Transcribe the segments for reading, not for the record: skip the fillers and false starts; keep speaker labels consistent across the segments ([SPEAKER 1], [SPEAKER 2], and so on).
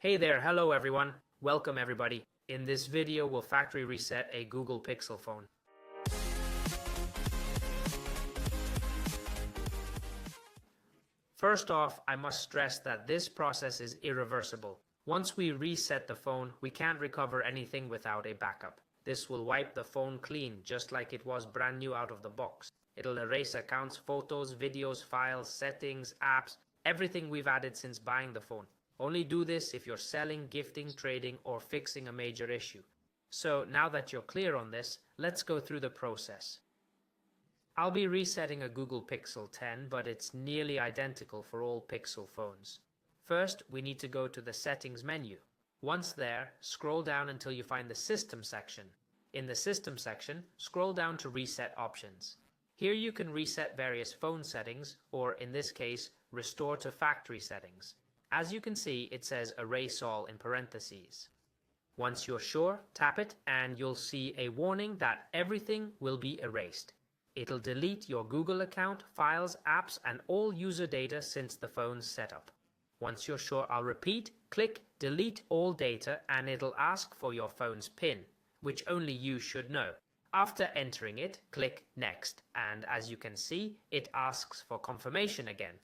[SPEAKER 1] Hey there, hello everyone. Welcome everybody. In this video, we'll factory reset a Google Pixel phone. First off, I must stress that this process is irreversible. Once we reset the phone, we can't recover anything without a backup. This will wipe the phone clean, just like it was brand new out of the box. It'll erase accounts, photos, videos, files, settings, apps, everything we've added since buying the phone. Only do this if you're selling, gifting, trading, or fixing a major issue. So now that you're clear on this, let's go through the process. I'll be resetting a Google Pixel 10, but it's nearly identical for all Pixel phones. First, we need to go to the Settings menu. Once there, scroll down until you find the System section. In the System section, scroll down to Reset Options. Here you can reset various phone settings, or in this case, restore to factory settings. As you can see, it says Erase All in parentheses. Once you're sure, tap it and you'll see a warning that everything will be erased. It'll delete your Google account, files, apps, and all user data since the phone's setup. Once you're sure, I'll repeat, click Delete All Data and it'll ask for your phone's PIN, which only you should know. After entering it, click Next, and as you can see, it asks for confirmation again.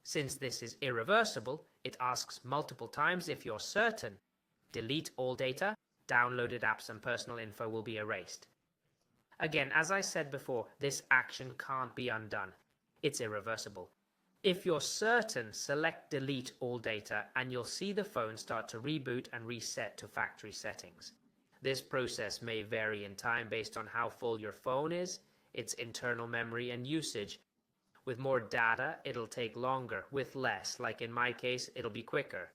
[SPEAKER 1] Since this is irreversible, it asks multiple times if you're certain. Delete all data, downloaded apps and personal info will be erased. Again, as I said before, this action can't be undone. It's irreversible. If you're certain, select Delete All Data and you'll see the phone start to reboot and reset to factory settings. This process may vary in time based on how full your phone is, its internal memory and usage. With more data, it'll take longer. With less, like in my case, it'll be quicker.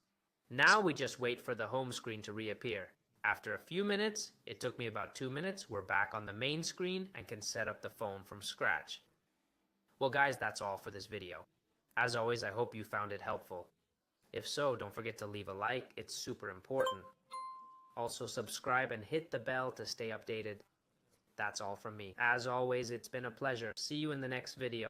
[SPEAKER 1] Now we just wait for the home screen to reappear. After a few minutes, it took me about 2 minutes, we're back on the main screen and can set up the phone from scratch. Well guys, that's all for this video. As always, I hope you found it helpful. If so, don't forget to leave a like, it's super important. Also subscribe and hit the bell to stay updated. That's all from me. As always, it's been a pleasure. See you in the next video.